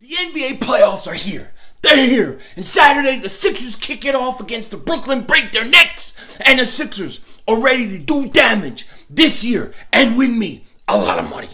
The NBA playoffs are here. They're here. And Saturday, the Sixers kick it off against the Brooklyn, break their necks. And the Sixers are ready to do damage this year and win me a lot of money.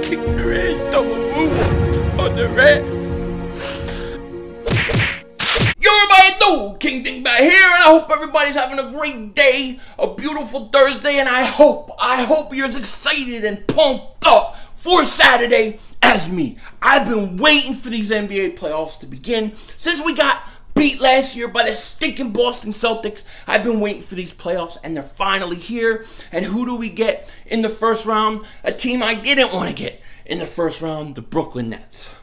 Kick the red, double move on the red. King Dingbat here, and I hope everybody's having a great day, a beautiful Thursday, and I hope you're as excited and pumped up for Saturday as me. I've been waiting for these NBA playoffs to begin since we got beat last year by the stinking Boston Celtics. I've been waiting for these playoffs, and they're finally here. And who do we get in the first round? A team I didn't want to get in the first round, the Brooklyn Nets.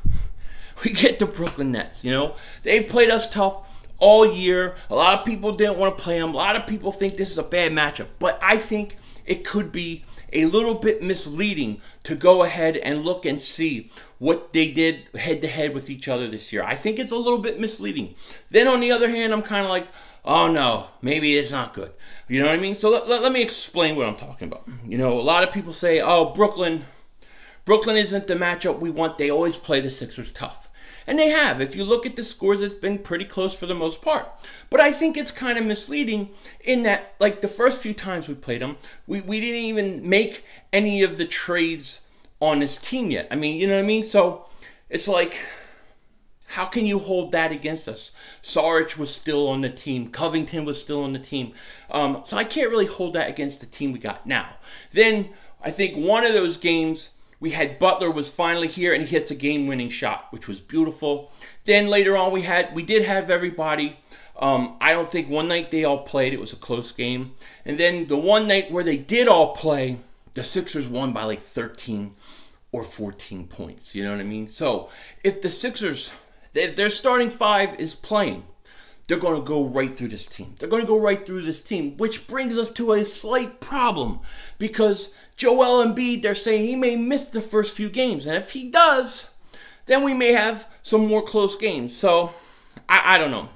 We get the Brooklyn Nets, you know. They've played us tough all year. A lot of people didn't want to play them. A lot of people think this is a bad matchup. But I think it could be a little bit misleading to go ahead and look and see what they did head-to-head with each other this year. I think it's a little bit misleading. Then on the other hand, I'm kind of like, oh no, maybe it's not good. You know what I mean? So let me explain what I'm talking about. You know, a lot of people say, oh, Brooklyn isn't the matchup we want. They always play the Sixers tough. And they have. If you look at the scores, it's been pretty close for the most part. But I think it's kind of misleading in that, like, the first few times we played them, we didn't even make any of the trades on this team yet. I mean, you know what I mean? So it's like, how can you hold that against us? Saric was still on the team. Covington was still on the team. So I can't really hold that against the team we got now. Then I think one of those games, we had Butler was finally here, and he hits a game-winning shot, which was beautiful. Then later on, we did have everybody. I don't think one night they all played. It was a close game. And then the one night where they did all play, the Sixers won by like 13 or 14 points. You know what I mean? So if the Sixers, their starting five is playing, they're going to go right through this team. They're going to go right through this team, which brings us to a slight problem because Joel Embiid, they're saying he may miss the first few games. And if he does, then we may have some more close games. So, I don't know.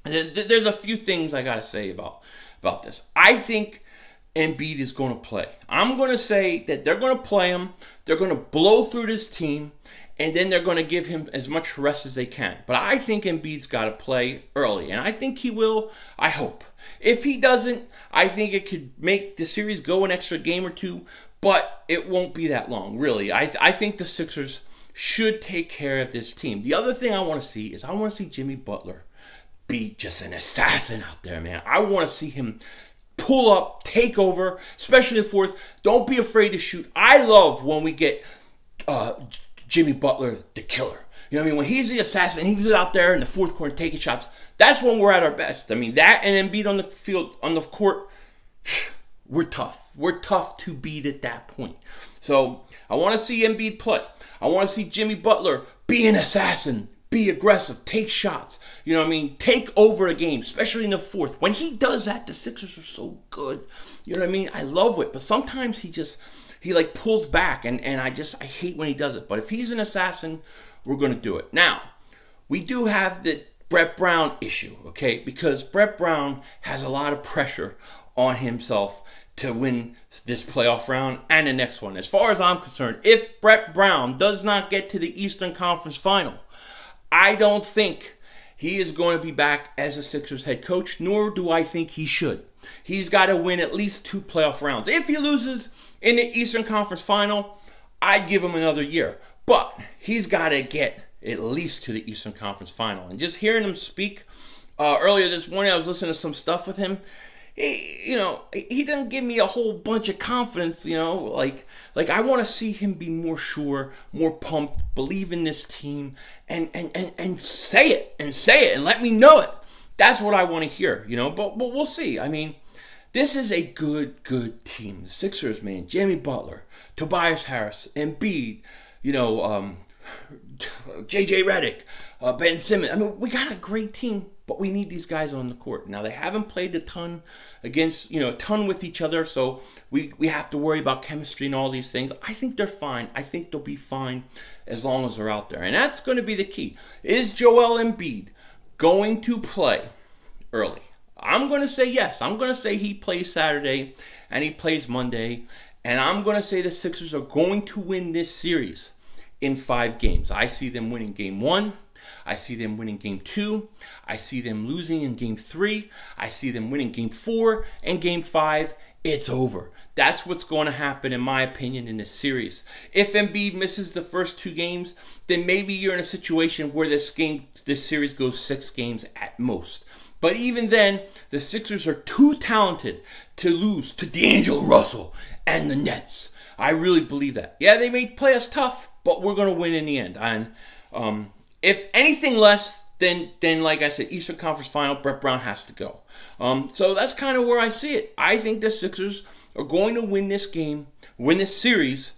There's a few things I got to say about this. I think Embiid is going to play. I'm going to say that they're going to play him. They're going to blow through this team. And then they're going to give him as much rest as they can. But I think Embiid's got to play early. And I think he will. I hope. If he doesn't, I think it could make the series go an extra game or two. But it won't be that long, really. I think the Sixers should take care of this team. The other thing I want to see is I want to see Jimmy Butler be just an assassin out there, man. I want to see him pull up, take over, especially in the fourth. Don't be afraid to shoot. I love when we get Jimmy Butler, the killer. You know what I mean? When he's the assassin, he's out there in the fourth quarter taking shots. That's when we're at our best. I mean, that and Embiid on the field, on the court, we're tough. We're tough to beat at that point. So I want to see Embiid play. I want to see Jimmy Butler be an assassin, be aggressive, take shots. You know what I mean? Take over a game, especially in the fourth. When he does that, the Sixers are so good. You know what I mean? I love it. But sometimes he like pulls back, and I hate when he does it. But if he's an assassin, we're going to do it. Now, we do have the Brett Brown issue, okay? Because Brett Brown has a lot of pressure on himself to win this playoff round and the next one. As far as I'm concerned, if Brett Brown does not get to the Eastern Conference Final, I don't think he is going to be back as a Sixers head coach, nor do I think he should. He's got to win at least 2 playoff rounds. If he loses in the Eastern Conference Final, I'd give him another year. But he's got to get at least to the Eastern Conference Final. And just hearing him speak earlier this morning, I was listening to some stuff with him. He doesn't give me a whole bunch of confidence, you know. Like I want to see him be more sure, more pumped, believe in this team, and say it and let me know it. That's what I want to hear, you know. But we'll see. I mean, this is a good team. The Sixers, man. Jimmy Butler, Tobias Harris, Embiid, you know, J.J. Redick, Ben Simmons. I mean, we got a great team, but we need these guys on the court. Now, they haven't played a ton with each other, so we have to worry about chemistry and all these things. I think they're fine. I think they'll be fine as long as they're out there. And that's going to be the key. Is Joel Embiid going to play early? I'm going to say yes. I'm going to say he plays Saturday and he plays Monday. And I'm going to say the Sixers are going to win this series in 5 games. I see them winning game 1. I see them winning game 2. I see them losing in game 3. I see them winning game 4 and game 5. It's over. That's what's going to happen, in my opinion, in this series. If Embiid misses the first 2 games, then maybe you're in a situation where this series goes 6 games at most. But even then, the Sixers are too talented to lose to D'Angelo Russell and the Nets. I really believe that. Yeah, they may play us tough, but we're going to win in the end. And if anything less than like I said, Eastern Conference Final, Brett Brown has to go. So that's kind of where I see it. I think the Sixers are going to win this series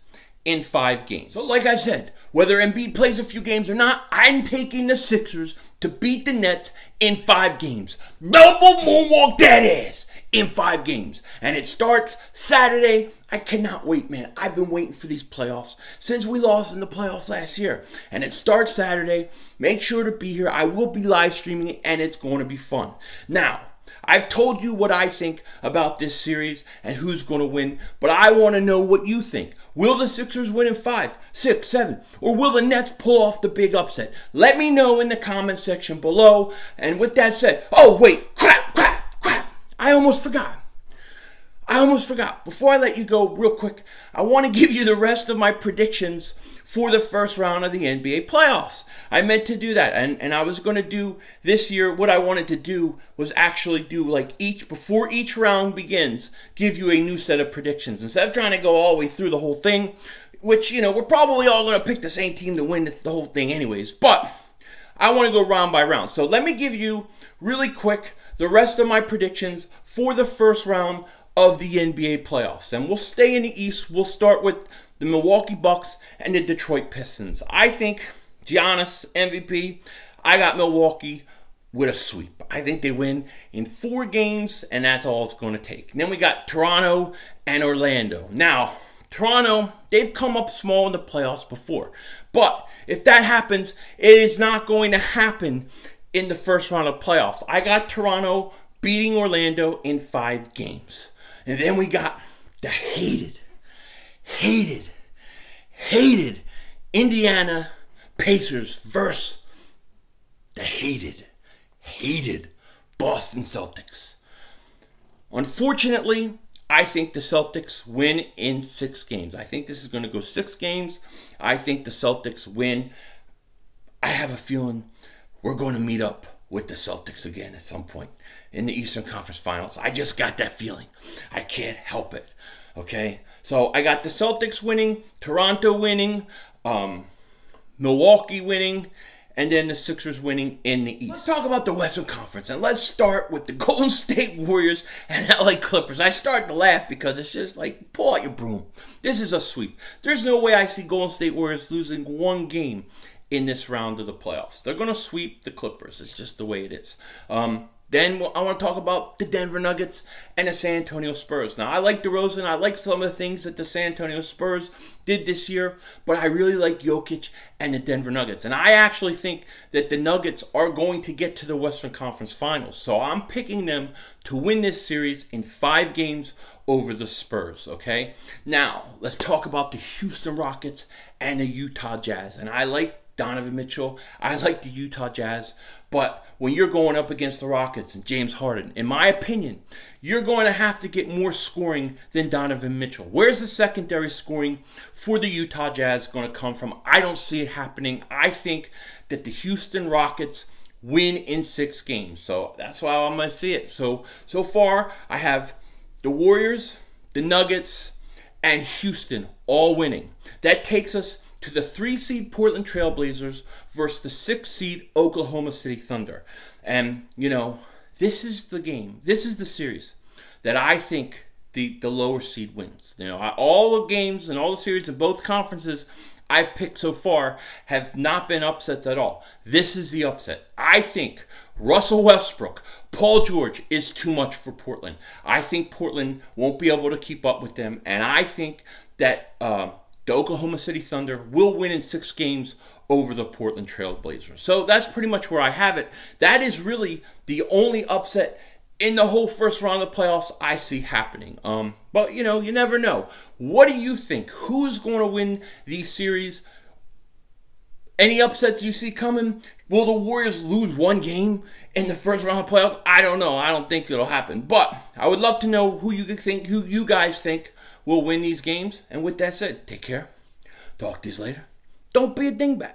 in 5 games. So like I said, whether Embiid plays a few games or not, I'm taking the Sixers to beat the Nets in 5 games. Double moonwalk that ass in 5 games. And it starts Saturday. I cannot wait, man. I've been waiting for these playoffs since we lost in the playoffs last year. And it starts Saturday. Make sure to be here. I will be live streaming it, and it's going to be fun. Now, I've told you what I think about this series and who's going to win, but I want to know what you think. Will the Sixers win in 5, 6, 7, or will the Nets pull off the big upset? Let me know in the comment section below. And with that said, oh wait, crap. I almost forgot. Before I let you go real quick, I want to give you the rest of my predictions for the first round of the NBA playoffs. I meant to do that, and I was going to do this year, what I wanted to do was actually do like before each round begins, give you a new set of predictions. Instead of trying to go all the way through the whole thing, which, you know, we're probably all going to pick the same team to win the whole thing anyways, but I want to go round by round. So let me give you really quick the rest of my predictions for the first round of the NBA playoffs. And we'll stay in the East. We'll start with the Milwaukee Bucks and the Detroit Pistons. I think Giannis, MVP, I got Milwaukee with a sweep. I think they win in 4 games, and that's all it's going to take. And then we got Toronto and Orlando. Now, Toronto, they've come up small in the playoffs before. But if that happens, it is not going to happen in the first round of playoffs. I got Toronto beating Orlando in 5 games. And then we got the hated Indiana Pacers versus the hated Boston Celtics. Unfortunately, I think the Celtics win in 6 games. I think this is going to go 6 games. I think the Celtics win. I have a feeling we're going to meet up with the Celtics again at some point in the Eastern Conference Finals. I just got that feeling. I can't help it. Okay? So I got the Celtics winning, Toronto winning, Milwaukee winning, and then the Sixers winning in the East. Let's talk about the Western Conference, and let's start with the Golden State Warriors and LA Clippers. I start to laugh because it's just like, pull out your broom. This is a sweep. There's no way I see Golden State Warriors losing 1 game in this round of the playoffs. They're going to sweep the Clippers. It's just the way it is. Then I want to talk about the Denver Nuggets and the San Antonio Spurs. Now, I like DeRozan. I like some of the things that the San Antonio Spurs did this year, but I really like Jokic and the Denver Nuggets. And I actually think that the Nuggets are going to get to the Western Conference Finals. So I'm picking them to win this series in 5 games over the Spurs, okay? Now, let's talk about the Houston Rockets and the Utah Jazz. And I like Donovan Mitchell. I like the Utah Jazz. But when you're going up against the Rockets and James Harden, in my opinion, you're going to have to get more scoring than Donovan Mitchell. Where's the secondary scoring for the Utah Jazz going to come from? I don't see it happening. I think that the Houston Rockets win in 6 games. So that's how I'm going to see it. So far, I have the Warriors, the Nuggets, and Houston all winning. That takes us to the 3-seed Portland Trailblazers versus the 6-seed Oklahoma City Thunder. And, you know, this is the game. This is the series that I think the lower seed wins. You know, all the games and all the series in both conferences I've picked so far have not been upsets at all. This is the upset. I think Russell Westbrook, Paul George is too much for Portland. I think Portland won't be able to keep up with them. And I think that the Oklahoma City Thunder will win in 6 games over the Portland Trail Blazers. So that's pretty much where I have it. That is really the only upset in the whole first round of the playoffs I see happening. But, you know, you never know. What do you think? Who is going to win these series? Any upsets you see coming? Will the Warriors lose one game in the first round of playoffs? I don't know. I don't think it'll happen. But I would love to know who you guys think will win these games. And with that said, take care. Talk to you later. Don't be a dingbat.